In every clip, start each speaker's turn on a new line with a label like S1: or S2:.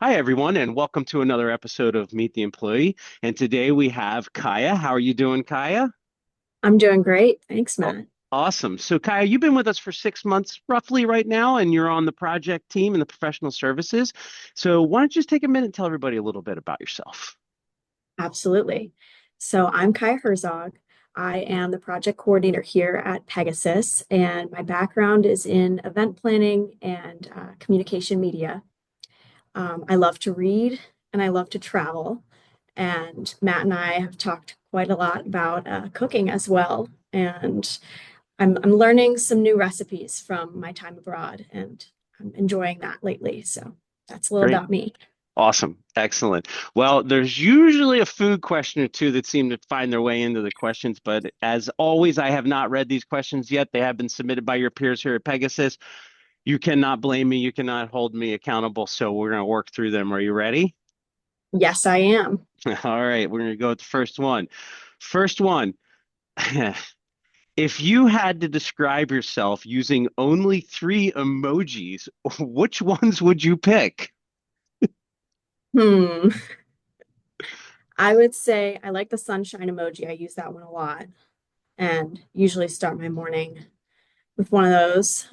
S1: Hi, everyone, and welcome to another episode of Meet the Employee. And today we have Kaia. How are you doing, Kaia?
S2: I'm doing great. Thanks,
S1: Oh,
S2: Matt.
S1: awesome. So, Kaia, you've been with us for 6 months roughly right now, and you're on the project team and the professional services. So, why don't you just take a minute and tell everybody a little bit about yourself?
S2: Absolutely. So I'm Kaia Herzog. I am the project coordinator here at Pegasus, and my background is in event planning and communication media. I love to read and I love to travel. And Matt and I have talked quite a lot about cooking as well. And I'm learning some new recipes from my time abroad, and I'm enjoying that lately. So that's a little
S1: Great.
S2: about me.
S1: Awesome. Excellent. Well, there's usually a food question or two that seem to find their way into the questions, but as always, I have not read these questions yet. They have been submitted by your peers here at Pegasus. You cannot blame me. You cannot hold me accountable. So we're going to work through them. Are you ready?
S2: Yes, I am.
S1: All right. We're going to go with the first one. First one. If you had to describe yourself using only three emojis, which ones would you pick?
S2: Hmm. I would say I like the sunshine emoji. I use that one a lot and usually start my morning with one of those.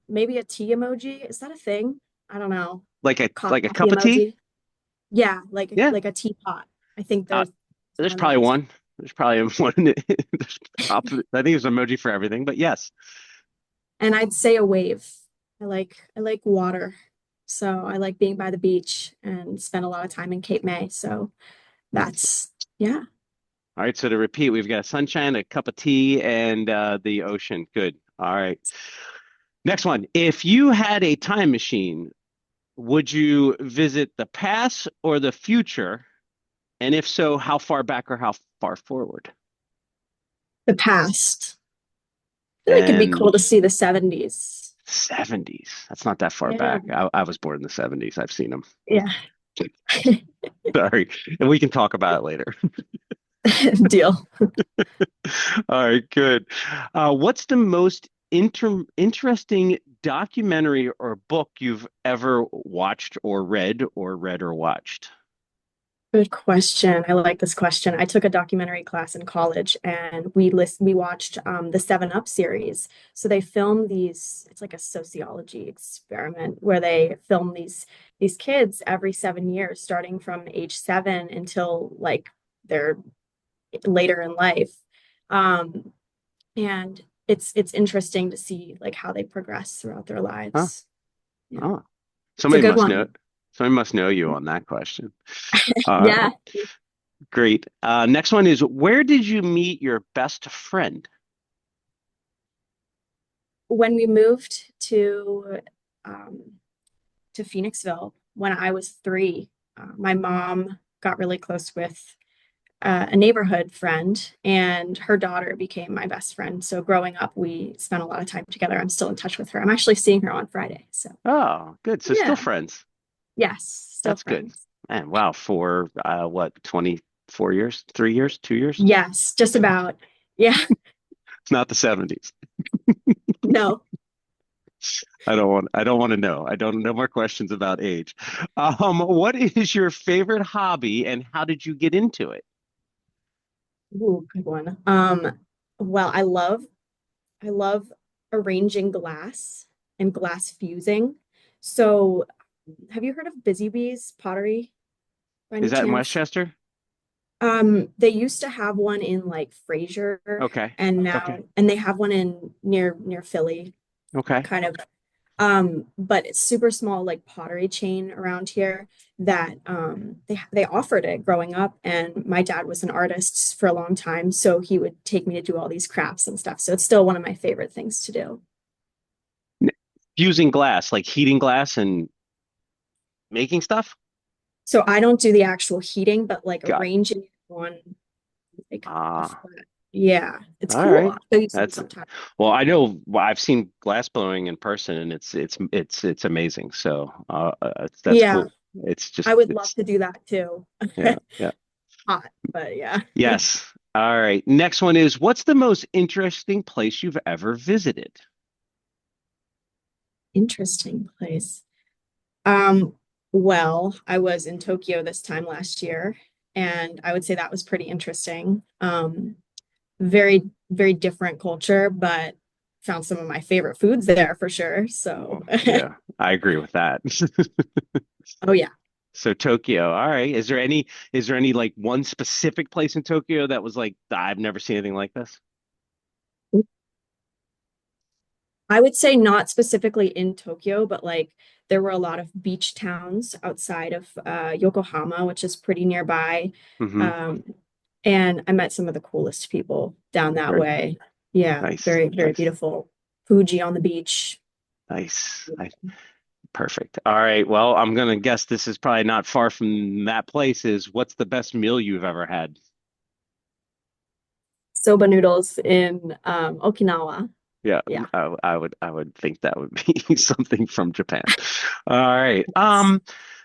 S2: Maybe a tea emoji. Is that a thing? I don't know.
S1: Like a
S2: Coffee
S1: cup of tea?
S2: emoji. Yeah, like
S1: Yeah.
S2: like a teapot. I think
S1: Uh,
S2: there's
S1: there's
S2: one of
S1: probably
S2: those.
S1: one. There's probably one. I think there's an emoji for everything, but yes.
S2: And I'd say a wave. I like water. So I like being by the beach and spend a lot of time in Cape May. So that's yeah.
S1: All right, so to repeat, we've got sunshine, a cup of tea, and the ocean. Good. All right. Next one. If you had a time machine, would you visit the past or the future? And if so, how far back or how far forward?
S2: The past. I feel like it'd be
S1: And
S2: cool to see the 70s.
S1: 70s. That's not that far
S2: Yeah.
S1: back. I was born in the 70s. I've seen them.
S2: Yeah.
S1: Sorry. And we can talk about it later.
S2: Deal.
S1: All right, good. What's the most interesting documentary or book you've ever watched or read or watched?
S2: Good question. I like this question. I took a documentary class in college and we watched the Seven Up series. So they film these, it's like a sociology experiment where they film these kids every 7 years, starting from age 7 until like they're later in life. Um, and it's interesting to see like how they progress throughout their
S1: Huh?
S2: lives. Yeah.
S1: Oh,
S2: It's a
S1: somebody
S2: good
S1: must know.
S2: one.
S1: Somebody must know you on that question. All
S2: Yeah.
S1: right, great. Next one is where did you meet your best friend?
S2: When we moved um, to Phoenixville when I was 3, my mom got really close with a neighborhood friend, and her daughter became my best friend. So growing up, we spent a lot of time together. I'm still in touch with her. I'm actually seeing her on Friday. So
S1: Oh, good. So still
S2: yeah,
S1: friends.
S2: yes, still
S1: That's good.
S2: friends.
S1: And wow, for what, 24 years, 3 years, 2 years?
S2: Yes, just about. Yeah,
S1: It's not the 70s.
S2: no.
S1: I don't want to know. I don't know more questions about age. What is your favorite hobby and how did you get into it?
S2: Ooh, good one. Well, I love arranging glass and glass fusing. So, have you heard of Busy Bees pottery by
S1: Is
S2: any
S1: that in
S2: chance?
S1: Westchester?
S2: They used to have one in like Fraser,
S1: Okay.
S2: and
S1: Okay.
S2: they have one in near Philly,
S1: Okay.
S2: kind of. But it's super small, like pottery chain around here that they offered it growing up, and my dad was an artist for a long time, so he would take me to do all these crafts and stuff. So it's still one of my favorite things to do.
S1: N- Fusing glass, like heating glass and making stuff?
S2: So I don't do the actual heating, but like
S1: Got it.
S2: arranging it on like a
S1: Ah,
S2: flat. Yeah, it's
S1: all
S2: cool.
S1: right.
S2: I'll show you some
S1: That's
S2: sometime.
S1: well, I know well, I've seen glass blowing in person and it's amazing. So, that's
S2: Yeah,
S1: cool. It's just
S2: I would love
S1: it's
S2: to do that too.
S1: yeah, yeah.
S2: Hot, but yeah.
S1: Yes. All right. Next one is what's the most interesting place you've ever visited?
S2: Interesting place. Um, well, I was in Tokyo this time last year, and I would say that was pretty interesting. Very, very different culture, but found some of my favorite foods there for sure. So,
S1: Well, yeah, I agree with that.
S2: oh yeah.
S1: So Tokyo, all right. Is there any like one specific place in Tokyo that was like I've never seen anything like this?
S2: I would say not specifically in Tokyo, but like there were a lot of beach towns outside of Yokohama, which is pretty nearby.
S1: Hmm.
S2: Um, and I met some of the coolest people down that
S1: Very
S2: way. Yeah,
S1: nice,
S2: very, very
S1: nice,
S2: beautiful. Fuji on the beach.
S1: nice. Perfect. All right. Well, I'm gonna guess this is probably not far from that place. What's the best meal you've ever had?
S2: Soba noodles in Okinawa.
S1: Yeah,
S2: Yeah.
S1: I would think that would be something from Japan. All right.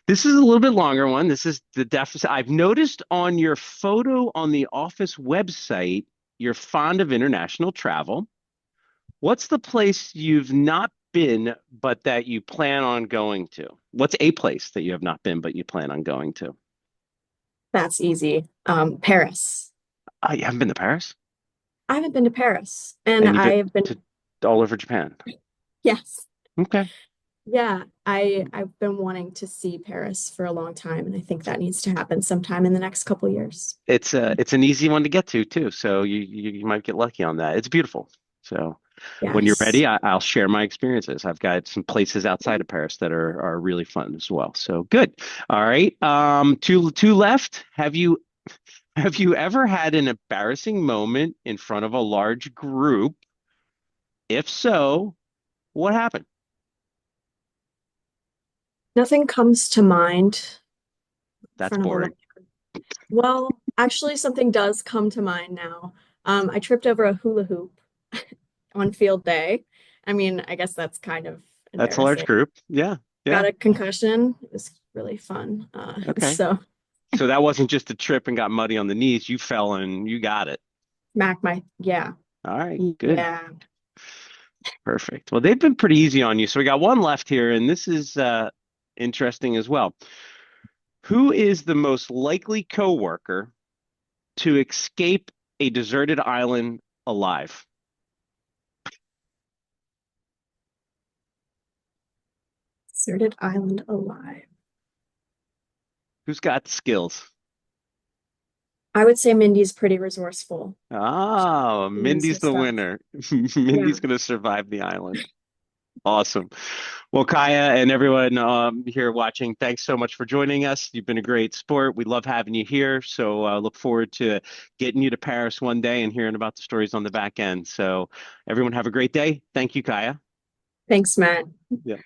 S1: This is a little bit longer one. This is the deficit. I've noticed on your photo on the office website, you're fond of international travel. What's the place you've not been, but that you plan on going to? What's a place that you have not been, but you plan on going to?
S2: That's easy. Paris.
S1: You haven't been to Paris,
S2: I haven't been to Paris, and
S1: and you've been
S2: I've been,
S1: to all over Japan.
S2: yes.
S1: Okay.
S2: Yeah, I've been wanting to see Paris for a long time, and I think that needs to happen sometime in the next couple years.
S1: It's an easy one to get to too, so you might get lucky on that. It's beautiful. So when you're
S2: Yes.
S1: ready, I'll share my experiences. I've got some places outside of Paris that are really fun as well. So good. All right. Two left. Have you ever had an embarrassing moment in front of a large group? If so, what happened?
S2: Nothing comes to mind in
S1: That's
S2: front of a lot.
S1: boring.
S2: Well, actually, something does come to mind now. I tripped over a hula hoop on field day. I mean, I guess that's kind of
S1: That's a large
S2: embarrassing.
S1: group. Yeah.
S2: Got
S1: Yeah.
S2: a concussion. It was really fun.
S1: Okay.
S2: So
S1: So that wasn't just a trip and got muddy on the knees. You fell and you got it.
S2: smack my, yeah,
S1: All right. Good.
S2: yeah.
S1: Perfect. Well, they've been pretty easy on you. So we got one left here, and this is interesting as well. Who is the most likely coworker to escape a deserted island alive?
S2: Deserted island alive.
S1: Who's got skills?
S2: I would say Mindy's pretty resourceful.
S1: Oh,
S2: She knows
S1: Mindy's
S2: her
S1: the
S2: stuff.
S1: winner.
S2: Yeah.
S1: Mindy's going to survive the island. Awesome. Well, Kaia and everyone here watching, thanks so much for joining us. You've been a great sport. We love having you here. So look forward to getting you to Paris one day and hearing about the stories on the back end. So everyone have a great day. Thank you, Kaia.
S2: Thanks, Matt.
S1: Yeah.